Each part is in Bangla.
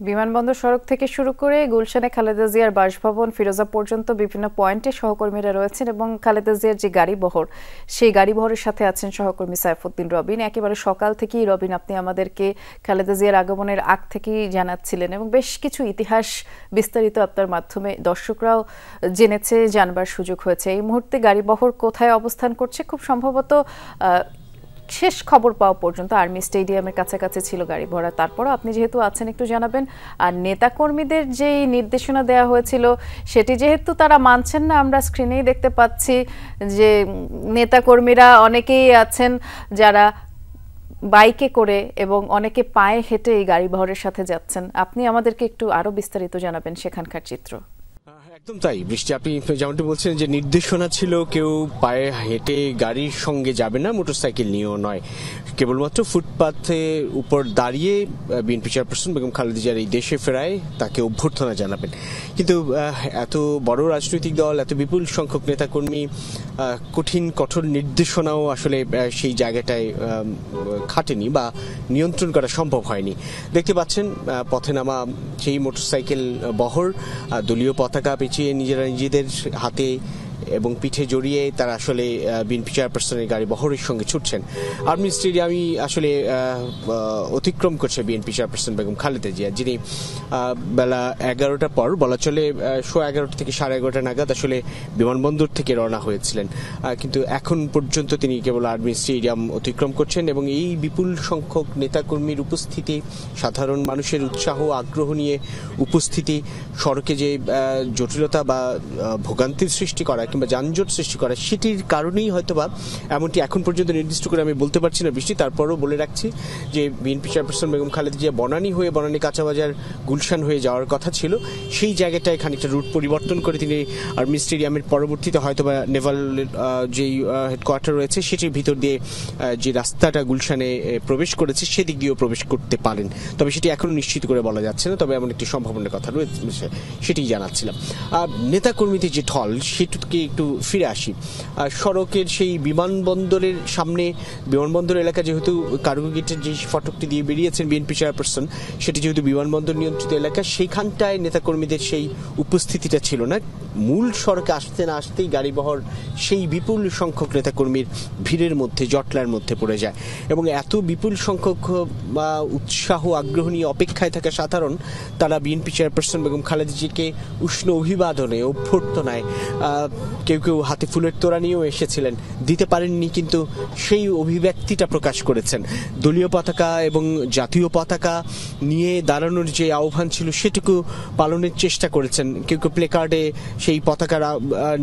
বিমানবন্দর সড়ক থেকে শুরু করে গুলশানে খালেদা জিয়ার বাসভবন ফিরোজা পর্যন্ত বিভিন্ন পয়েন্টে সহকর্মীরা রয়েছেন এবং খালেদা জিয়ার যে গাড়িবহর সেই গাড়িবহরের সাথে আছেন সহকর্মী সাইফুদ্দিন রবিন। একেবারে সকাল থেকেই রবিন আপনি আমাদেরকে খালেদা জিয়ার আগমনের আগ থেকেই জানাচ্ছিলেন এবং বেশ কিছু ইতিহাস বিস্তারিত আপনার মাধ্যমে দর্শকরাও জেনেছে, জানবার সুযোগ হয়েছে। এই মুহূর্তে গাড়িবহর কোথায় অবস্থান করছে? খুব সম্ভবত শেষ খবর পাওয়া পর্যন্ত আর্মি স্টেডিয়ামের কাছাকাছি ছিল গাড়ি ভরা। তারপরও আপনি যেহেতু আছেন একটু জানাবেন। আর নেতাকর্মীদের যে নির্দেশনা দেওয়া হয়েছিল সেটি যেহেতু তারা মানছেন না, আমরা স্ক্রিনেই দেখতে পাচ্ছি যে নেতাকর্মীরা অনেকেই আছেন যারা বাইকে করে এবং অনেকে পায়ে হেঁটে এই গাড়ি বহরের সাথে যাচ্ছেন। আপনি আমাদেরকে একটু আরো বিস্তারিত জানাবেন সেখানকার চিত্র। একদম তাই বৃষ্টি, আপনি যেমনটি বলছেন যে নির্দেশনা ছিল কেউ পায়ে হেঁটে গাড়ির সঙ্গে যাবে না, মোটরসাইকেল নিয়েও নয়, কেবলমাত্র ফুটপাথে উপর দাঁড়িয়ে বিএনপি চেয়ারপারসন বেগম খালেদা জিয়ার এই দেশে ফেরায় তাকে অভ্যর্থনা জানাবেন। কিন্তু এত বড় রাজনৈতিক দল, এত বিপুল সংখ্যক নেতাকর্মী, কঠোর নির্দেশনাও আসলে সেই জায়গাটায় খাটেনি বা নিয়ন্ত্রণ করা সম্ভব হয়নি। দেখতে পাচ্ছেন পথে নামা সেই মোটরসাইকেল বহর দলীয় পতাকা পেঁচিয়ে নিজেদের হাতে এবং পিঠে জড়িয়ে তারা আসলে বিএনপি চেয়ারপারসনের গাড়ি বহরের সঙ্গে ছুটছেন। আর্মি স্টেডিয়ামই আসলে অতিক্রম করছে বিএনপি চেয়ারপারসন বেগম খালেদা জিয়া, যিনি বেলা 11টার পর বলা চলে 11:30 থেকে 11:30 নাগাদ আসলে বিমানবন্দর থেকে রওনা হয়েছিলেন। কিন্তু এখন পর্যন্ত তিনি কেবল আর্মি স্টেডিয়াম অতিক্রম করছেন এবং এই বিপুল সংখ্যক নেতাকর্মীর উপস্থিতি, সাধারণ মানুষের উৎসাহ আগ্রহ নিয়ে উপস্থিতি, সড়কে যে জটিলতা বা ভোগান্তির সৃষ্টি করা কিংবা যানজট সৃষ্টি করা, সেটির কারণেই হয়তোবা এমনটি এখন পর্যন্ত নির্দিষ্ট করে আমি বলতে পারছি না বৃষ্টি। তারপরও বলে রাখছি যে বিএনপি চেয়ারপারসন বেগম খালেদা জিয়া বনানী হয়ে বনানী কাঁচাবাজার গুলশান হয়ে যাওয়ার কথা ছিল, সেই জায়গাটায় খানিকটা রুট পরিবর্তন করে তিনি আর্মি স্টেডিয়ামের পরবর্তীতে হয়তোবা নেভাল যেই হেডকোয়ার্টার রয়েছে সেটির ভিতর দিয়ে যে রাস্তাটা গুলশানে প্রবেশ করেছে সেদিক দিয়েও প্রবেশ করতে পারেন। তবে সেটি এখনো নিশ্চিত করে বলা যাচ্ছে না, তবে এমন একটি সম্ভাবনার কথা রয়েছে, সেটি জানাচ্ছিলাম। নেতাকর্মীদের যে ঢল সেটিকে একটু ফিরে আসি। সড়কের সেই বিমানবন্দরের সামনে, বিমানবন্দর এলাকা যেহেতু কার্গো গেটের যে ফটকটি দিয়ে বেরিয়েছেন বিএনপি চেয়ারপারসন, সেটি যেহেতু বিমানবন্দর নিয়ন্ত্রিত এলাকা, সেইখানটায় নেতাকর্মীদের সেই উপস্থিতিটা ছিল না। মূল সড়কে আসতে না আসতেই গাড়িবহর সেই বিপুল সংখ্যক নেতাকর্মীর ভিড়ের মধ্যে, জটলার মধ্যে পড়ে যায় এবং এত বিপুল সংখ্যক বা উৎসাহ আগ্রহ নিয়ে অপেক্ষায় থাকা সাধারণ, তারা বিএনপি চেয়ারপারসন বেগম খালেদা জিয়াকে উষ্ণ অভিবাদনে, অভ্যর্থনায়, কেউ কেউ হাতে ফুলের তোড়া নিয়েও এসেছিলেন, দিতে পারেননি কিন্তু সেই অভিব্যক্তিটা প্রকাশ করেছেন। দলীয় পতাকা এবং জাতীয় পতাকা নিয়ে দাঁড়ানোর যে আহ্বান ছিল সেটুকু পালনের চেষ্টা করেছেন। কেউ কেউ প্লেকার্ডে সেই পতাকা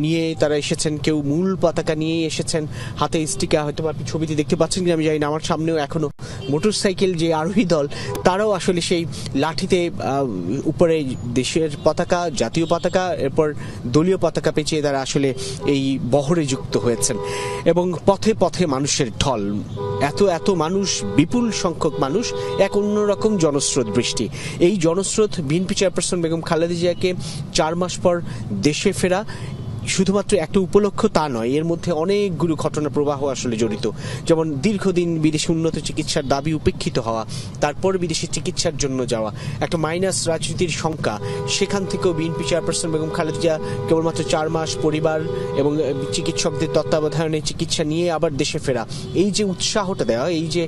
নিয়ে তারা এসেছেন, কেউ মূল পতাকা নিয়ে এসেছেন, হাতে স্টিকার, হয়তো আপনি ছবিতে দেখতে পাচ্ছেন কিনা আমি জানি না, আমার সামনেও এখনো মোটরসাইকেল যে আরোহী দল তারাও আসলে সেই লাঠিতে উপরে দেশের পতাকা, জাতীয় পতাকা, এরপর দলীয় পতাকা পেঁচিয়ে তারা আসলে এই বহরে যুক্ত হয়েছেন এবং পথে পথে মানুষের ঢল, এত মানুষ, বিপুল সংখ্যক মানুষ, এক অন্যরকম জনস্রোত বৃষ্টি। এই জনস্রোত বিএনপি চেয়ারপারসন বেগম খালেদা জিয়াকে 4 মাস পর দেশে ফেরা শুধুমাত্র একটা উপলক্ষ তা নয়, এর মধ্যে অনেকগুলো ঘটনা প্রবাহ আসলে জড়িত। যেমন দীর্ঘদিন বিদেশে উন্নত চিকিৎসার দাবি উপেক্ষিত হওয়া, তারপর বিদেশে চিকিৎসার জন্য যাওয়া, একটা মাইনাস রাজনীতির শঙ্কা, সেখান থেকেও বিএনপি চেয়ারপারসন বেগম খালেদা জিয়া কেবলমাত্র 4 মাস পরিবার এবং চিকিৎসকদের তত্ত্বাবধানে চিকিৎসা নিয়ে আবার দেশে ফেরা, এই যে উৎসাহটা দেওয়া, এই যে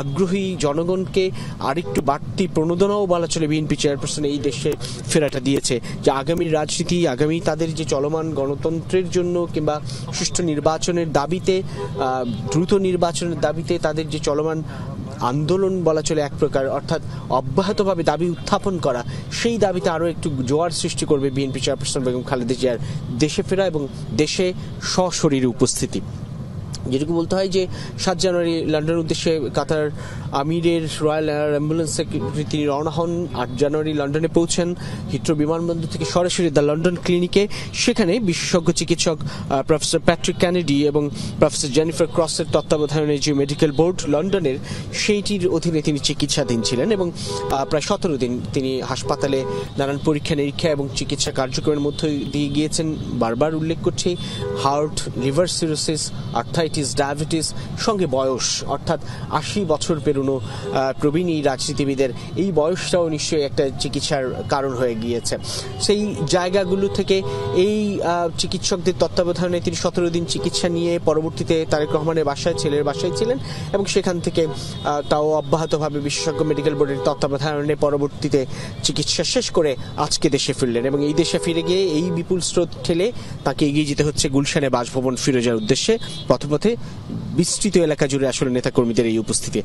আগ্রহী জনগণকে আরেকটু বাড়তি প্রণোদনাও বলা চলে বিএনপি চেয়ারপারসন এই দেশে ফেরাটা দিয়েছে, যে আগামীর রাজনীতি, আগামী তাদের যে চলমান গণতন্ত্রের জন্য কিংবা সুষ্ঠু নির্বাচনের দাবিতে, দ্রুত নির্বাচনের দাবিতে তাদের যে চলমান আন্দোলন বলা চলে এক প্রকার, অর্থাৎ অব্যাহতভাবে দাবি উত্থাপন করা, সেই দাবিতে আরও একটু জোয়ার সৃষ্টি করবে বিএনপি চেয়ারপারসন বেগম খালেদা জিয়ার দেশে ফেরা এবং দেশে সশরীরে উপস্থিতি। যেটুকু বলতে হয় যে 7 জানুয়ারি লন্ডনের উদ্দেশ্যে কাতার আমিরের রয়্যাল এয়ার অ্যাম্বুলেন্স সেক্রেটারি তিনি রওনা হন। 8 জানুয়ারি লন্ডনে পৌঁছেন, হিথ্রো বিমানবন্দর থেকে সরাসরি দ্য লন্ডন ক্লিনিকে, সেখানে বিশেষজ্ঞ চিকিৎসক প্রফেসর প্যাট্রিক ক্যানেডি এবং প্রফেসর জেনিফার ক্রসের তত্ত্বাবধানে যে মেডিকেল বোর্ড লন্ডনের, সেইটির অধীনে তিনি চিকিৎসাধীন ছিলেন এবং প্রায় 17 দিন তিনি হাসপাতালে নানান পরীক্ষা নিরীক্ষা এবং চিকিৎসা কার্যক্রমের মধ্যে দিয়ে গিয়েছেন। বারবার উল্লেখ করছি, heart, liver cirrhosis, arthritis, diabetes সঙ্গে বয়স, অর্থাৎ 80 বছর পেরোনো প্রবীণ এই রাজনীতিবিদের এই বয়সটাও নিশ্চয়ই একটা চিকিৎসার কারণ হয়ে গিয়েছে। সেই জায়গাগুলো থেকে এই চিকিৎসকদের তত্ত্বাবধানে তিনি 17 দিন চিকিৎসা নিয়ে পরবর্তীতে তারেক রহমানের বাসায়, ছেলের বাসায় ছিলেন এবং সেখান থেকে তাও অব্যাহতভাবে বিশেষজ্ঞ মেডিকেল বোর্ডের তত্ত্বাবধানে পরবর্তীতে চিকিৎসা শেষ করে আজকে দেশে ফিরলেন এবং এই দেশে ফিরে গিয়ে এই বিপুল স্রোত ঠেলে তাকে এগিয়ে যেতে হচ্ছে গুলশানে বাসভবন ফিরোজার উদ্দেশ্যে। পথে পথে বিস্তৃত এলাকা জুড়ে আসলে নেতাকর্মীদের এই উপস্থিতি।